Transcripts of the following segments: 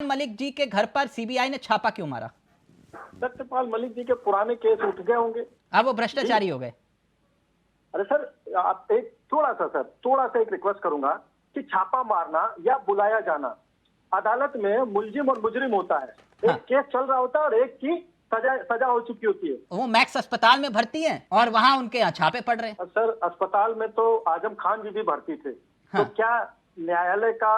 मलिक जी के घर पर सीबीआई ने छापा क्यों मारा? सत्यपाल मलिक जी के पुराने केस उठ गए होंगे। अब वो भ्रष्टाचारी हो गए। अरे सर, आप एक थोड़ा सा एक रिक्वेस्ट करूंगा कि छापा मारना या बुलाया जाना, अदालत में मुलजिम और मुजरिम होता है। हाँ। एक केस चल रहा होता है और एक की सजा हो चुकी होती है। वो मैक्स अस्पताल में भर्ती हैं और वहां उनके यहाँ छापे पड़ रहे हैं। सर, अस्पताल में तो आजम खान जी भी भर्ती थे। हाँ। तो क्या न्यायालय का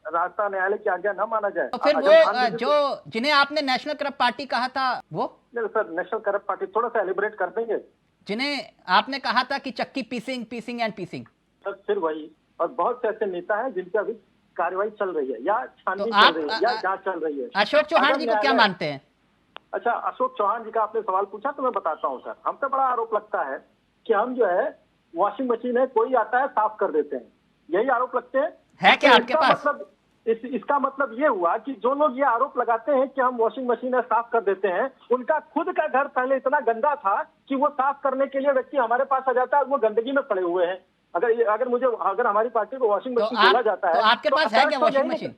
रास्ता, न्यायालय की आज्ञा न माना जाए? तो फिर वो जो जिन्हें आपने नेशनल करप्ट पार्टी कहा था वो? नहीं सर, नेशनल करप्ट पार्टी थोड़ा सा एलिब्रेट कर देंगे। जिन्हें आपने कहा था कि चक्की पीसिंग एंड पीसिंग। सर फिर वही, और बहुत से ऐसे नेता हैं जिनकी अभी कार्रवाई चल रही है या छानबीन तो चल रही है या जांच चल रही है। अशोक चौहान जी को क्या मानते हैं? अच्छा, अशोक चौहान जी का आपने सवाल पूछा तो मैं बताता हूँ सर। हम पे बड़ा आरोप लगता है कि हम जो है वॉशिंग मशीन है, कोई आता है साफ कर देते हैं, यही आरोप लगते हैं। है क्या आपके पास? मतलब इसका मतलब ये हुआ कि जो लोग ये आरोप लगाते हैं कि हम वॉशिंग मशीन है साफ कर देते हैं, उनका खुद का घर पहले इतना गंदा था कि वो साफ करने के लिए व्यक्ति हमारे पास आ जाता है, वो गंदगी में पड़े हुए हैं। अगर हमारी पार्टी को वॉशिंग मशीन बोला जाता है तो आपके पास है क्या वॉशिंग मशीन?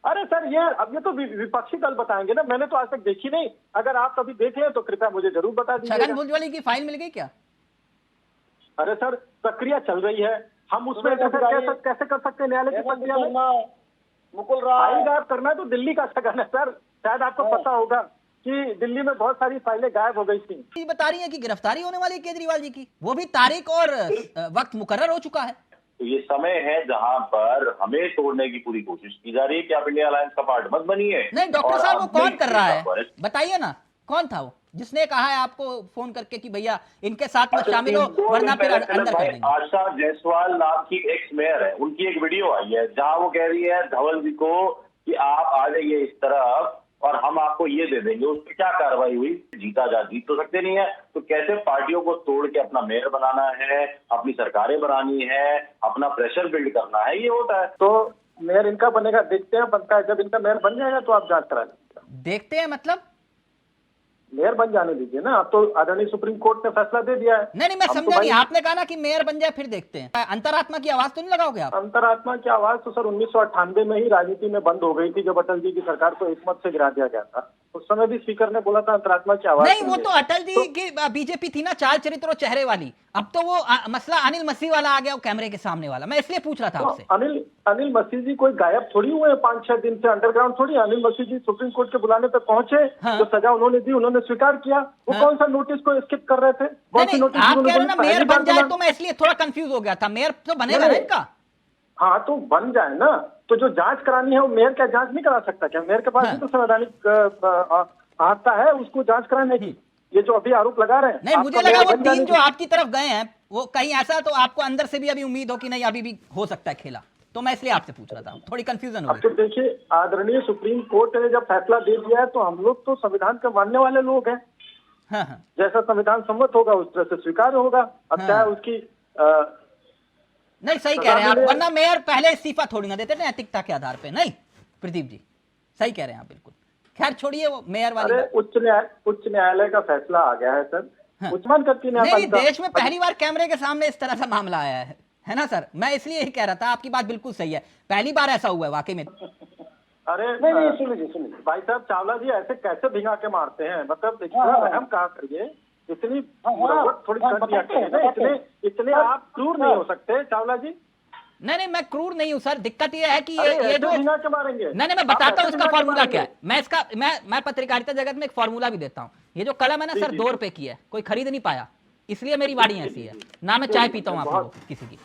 अरे सर, ये तो विपक्षी दल बताएंगे ना, मैंने तो आज तक देखी नहीं। अगर आप कभी देखे तो कृपया मुझे जरूर बता दीजिए। छगन भुजबल की फाइल मिल गई क्या? अरे सर, प्रक्रिया चल रही है, हम उसमें कैसे कर सकते हैं न्यायालय की प्रक्रिया में? मुकुल राय गायब करना है तो दिल्ली का छगन है सर। शायद आपको पता होगा कि दिल्ली में बहुत सारी फाइलें गायब हो गई थी। बता रही है कि गिरफ्तारी होने वाली है केजरीवाल जी की, वो भी तारीख और वक्त मुकर्रर हो चुका है। तो ये समय है जहां पर हमें तोड़ने की पूरी कोशिश की जा रही है कि आप इंडिया अलायंस का पार्ट मत बनिए। नहीं डॉक्टर साहब, वो कौन कर रहा है बताइए ना, कौन था वो जिसने कहा है आपको फोन करके कि भैया इनके साथ में शामिल हो वरना फिर अंदर कर देंगे? आशा जायसवाल नाम की एक्स मेयर है, उनकी एक वीडियो आई है जहां वो कह रही है धवल जी को कि आप आ जाइए इस तरफ और हम आपको ये दे देंगे। उस पर क्या कार्रवाई हुई? जीत तो सकते नहीं है, तो कैसे पार्टियों को तोड़ के अपना मेयर बनाना है, अपनी सरकारें बनानी है, अपना प्रेशर बिल्ड करना है, ये होता है। तो मेयर इनका बनेगा, देखते हैं बनता है। जब इनका मेयर बन जाएगा तो आप जांच करा लीजिएगा। देखते हैं मतलब मेयर बन जाने दीजिए ना, अब तो आदरणीय सुप्रीम कोर्ट ने फैसला दे दिया है। नहीं मैं समझा नहीं, आपने कहा ना कि मेयर बन जाए फिर देखते हैं। अंतरात्मा की आवाज तो नहीं लगाओगे आप? अंतरात्मा की आवाज तो सर 1998 में ही राजनीति में बंद हो गई थी, जब अटल जी की सरकार को एकमत से गिरा दिया गया था। उस समय भी स्पीकर ने बोला था अंतरात्मा की आवाज। नहीं, वो तो अटल जी की बीजेपी थी ना, चाल चरित्र और चेहरे वाली। अब तो वो मसला अनिल मसीह वाला आ गया, वो कैमरे के सामने वाला। मैं इसलिए पूछ रहा था आपसे। अनिल मसीह जी कोई गायब थोड़ी हुए हैं 5-6 दिन से अंडरग्राउंड थोड़ी। अनिल मसीह जी सुप्रीम कोर्ट के बुलाने पर पहुंचे। हाँ। जो सजा उन्होंने दी उन्होंने स्वीकार किया। वो कौन सा नोटिस को स्किप कर रहे थे? आप कह रहे हो ना मेयर बन जाए, तो मैं इसलिए थोड़ा कंफ्यूज हो गया था। मेयर तो बनेगा ना इनका? हाँ, तो बन जाए ना, तो जो जांच करानी है वो मेयर क्या जांच नहीं करा सकता क्या? मेयर के पास भी तो संवैधानिक आता है उसको जांच कराने की। ये जो अभी आरोप लगा रहे हैं, नहीं मुझे लगा वो 3 जो आपकी तरफ गए हैं वो कहीं ऐसा, तो आपको अंदर से भी अभी उम्मीद हो कि नहीं अभी भी हो सकता है खेला, तो मैं इसलिए आपसे पूछ रहा था। थोड़ी कंफ्यूजन हो गई। तो देखिए, आदरणीय सुप्रीम कोर्ट ने जब फैसला दे दिया है तो हम लोग तो संविधान के मानने वाले लोग हैं। हाँ। जैसा संविधान सम्मत होगा उस तरह से स्वीकार होगा। अब चाहे उसकी नहीं सही कह रहे हैं आप, वरना मेयर पहले इस्तीफा थोड़ी ना देते नैतिकता के आधार पे। नहीं प्रदीप जी सही कह रहे हैं आप बिल्कुल। खैर छोड़िए वो मेयर वाली। उच्च न्यायालय का फैसला आ गया है सर। उच्चतम करती नहीं, देश में पहली बार कैमरे के सामने इस तरह से मामला आया है ना सर? मैं इसलिए यही कह रहा था, आपकी बात बिल्कुल सही है, पहली बार ऐसा हुआ है वाकई में। अरे नहीं सुनिए भाई साहब, चावला जी ऐसे कैसे भिगा के मारते हैं? मतलब हम कहा करिए, इतनी थोड़ी कर दिया करिए, इतने आप क्रूर नहीं हो सकते चावला जी। नहीं मैं क्रूर नहीं हूं सर। दिक्कत यह है कि ये जो मारेंगे। नहीं मैं बताता हूं इसका फॉर्मूला क्या है। मैं पत्रकारिता जगत में एक फॉर्मूला भी देता हूं। ये जो कलम है ना सर, 2 रुपए की है, कोई खरीद नहीं पाया, इसलिए मेरी वाड़ी ऐसी है ना। मैं चाय पीता हूं आप लोगों किसी की।